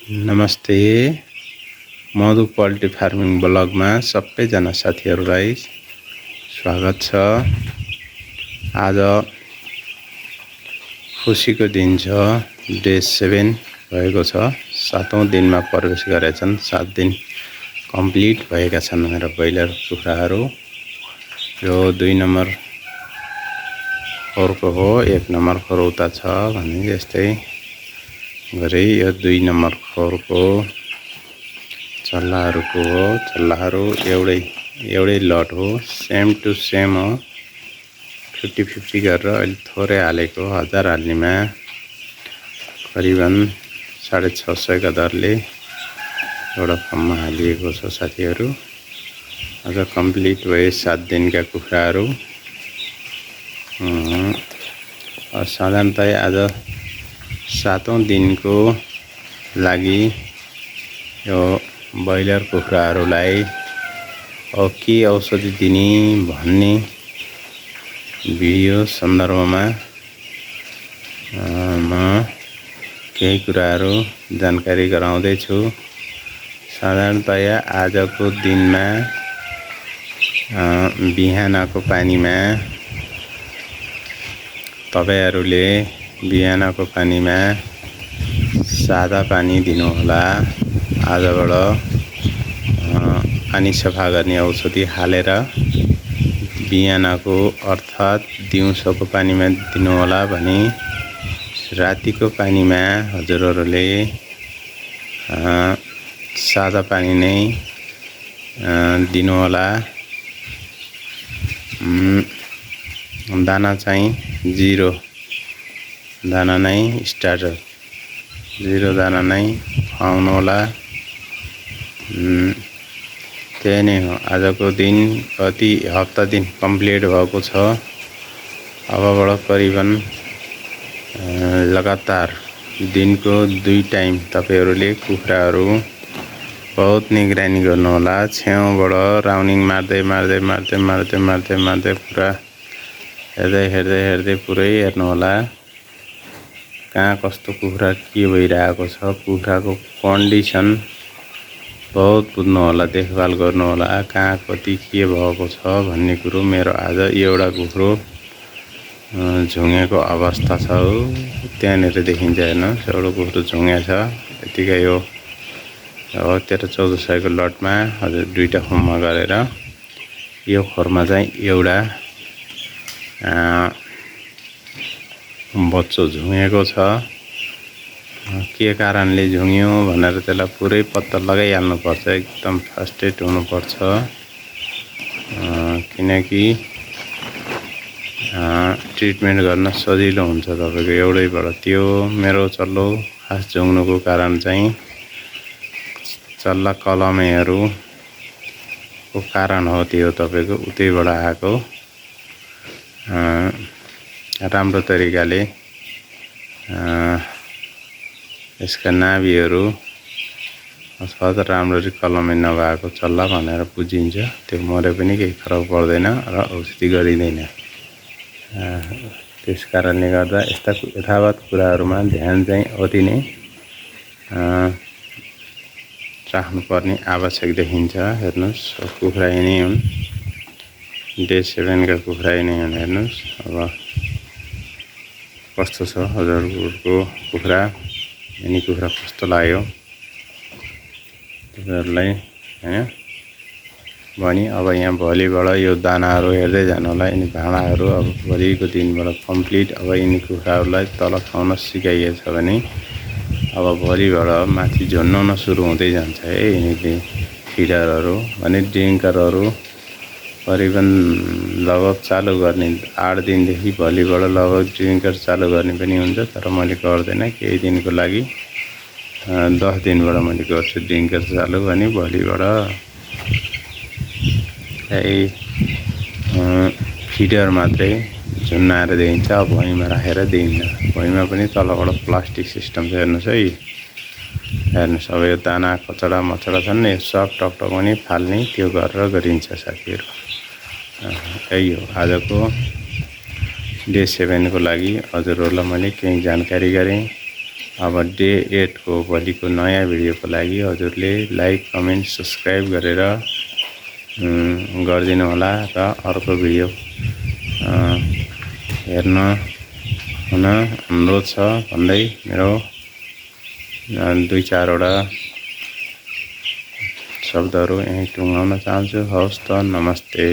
नमस्ते। मधु poultry farming ब्लगमा सबैजना साथीहरूलाई स्वागत छ। आज खुसीको दिन छ। डे 7 भएको छ। 7औं दिनमा प्रवेश गरेछन्। 7 दिन कम्प्लिट भएका छन् मेरा ब्रोइलर कुखुराहरू। यो 2 नम्बर खोरको हो। 1 नम्बर खोर उता छ भने यस्तै गरी यो 2 नम्बर खोरको चल्लाहरूको हो। चल्लाहरू एउटै लट हो। सेम टु सेम हो। 50-50 गरेर अहिले थोरै हालेको 1000 हाल्नेमा करिबन 650 का दरले एउटा फर्ममा हालिएको छ साथीहरू। आज कम्प्लिट भए 7 दिनका कुखुराहरू। साधारणतया आज 7औं दिनको लागि यो ब्रोइलर कुखुराहरूलाई के औषधि दिने भन्ने भिडियो सन्दर्भमा म केही कुराहरू जानकारी गराउँदै छु। साधारणतया आजको दिनमा बिहानको पानीमा तपाईहरुले बिहानको पानीमा सादा पानी दिनुहोला। आजबाट पानी सफा गर्ने औषधि हालेर बिहानको अर्थात् दिउँसोको पानीमा दिनुहोला भने रातिको पानीमा हजुरहरूले सादा पानी नै दिनुहोला। दाना चाहिँ 0 दाना नै स्टार्टर 0 दाना नै खुवाउनु होला। त्यही नै हो। आजको दिन कति हप्ता दिन कम्प्लिट भएको छ। अबबाट करिबन लगातार दिनको 2 टाइम तपाईहरुले कुखुराहरू बहुत निगरानी गर्नु होला। छेउबाट राउन्डिङ मार्दै पुरा हेर्दै पुरै हेर्नु होला। कहाँ कस्तो कुखुरा के भइरहेको छ, कुखुराको कन्डिसन बहुत बुझ्नु होला, देखभाल गर्नु होला। कहाँ कति के भएको छ भन्ने कुरो। मेरो आज एउटा कुखुरो झुङेको अवस्था छ। त्यहाँनिर देखिन्छ हेर्नु, एउटा कुखुरो झुङे छ। यतिकै यो 13-1400 को लटमा हजुर 2टा खोरमा गरेर यो खोरमा चाहिँ एउटा बच्चो झुङेको छ। के कारणले झुङ्यो भनेर त्यसलाई पुरै पत्ता लगाइहाल्नु पर्छ। एकदम फर्स्ट एड हुनुपर्छ। किनकि ट्रिटमेन्ट गर्न सजिलो हुन्छ तपाईको एउटैबाट। त्यो मेरो चल्लो खास झुङ्नुको कारण चाहिँ चल्ला कलमेहरूको कारण हो। त्यो तपाईको उतैबाट आएको। राम्रो तरिकाले यसका नाभिहरू अथवा राम्ररी कलमे नभएको चल्ला भनेर बुझिन्छ। त्यो मरे पनि केही फरक पर्दैन र औषधि गरिँदैन। त्यस कारणले गर्दा यस्ता यथावत कुराहरूमा ध्यान चाहिँ अति नै राख्नुपर्ने आवश्यक देखिन्छ। हेर्नुस्, कुखुरा यिनै हुन्। डे 7 का कुखुरा यिनै हुन्। हेर्नुस् अब कस्तो छ हजुरहरूको कुखुरा। यिनी कुखुरा कस्तो लाग्यो तपाईहरुलाई हैन भनी। अब यहाँ भोलिबाट यो दानाहरू हेर्दै जानु होला। यिनी भाँडाहरू अब भोलिको दिनबाट कम्प्लिट। अब यिनी कुखुराहरूलाई तल खुवाउन सिकाइएछ भने अब भोलिबाट माथि झुन्नाउन सुरु हुँदै जान्छ है। यिनीले फिडरहरू भने ड्रिङ्करहरू करिबन लगभग चालु गर्ने 8 दिनदेखि भोलिबाट लगभग ड्रिङ्कर चालु गर्ने पनि हुन्छ। तर मैले गर्दैन, केही दिनको लागि 10 दिनबाट मैले गर्छु ड्रिङ्कर चालु भने भोलिबाट फिडर मात्रै झुन्नाएर दिइन्छ। भुइँमा राखेर दिइन्न। भुइँमा पनि तलबाट प्लास्टिक सिस्टम छ। हेर्नुहोस् है, हेर्नुहोस्। अब यो दाना कचडा मचडा छन् नि, सब टकटक पनि फाल्ने त्यो गरेर गरिन्छ साथीहरू। यही हो आजको डे 7 को लागि हजुरहरूलाई मैले केही जानकारी गरेँ। अब डे 8 को भोलिको नयाँ भिडियोको लागि हजुरले लाइक कमेन्ट सब्स्क्राइब गरेर गरिदिनु होला र अर्को भिडियो हेर्न हुन अनुरोध छ भन्दै मेरो 2-4 वटा शब्दहरू यही टुङ्गाउन चाहन्छु। हवस् त, नमस्ते।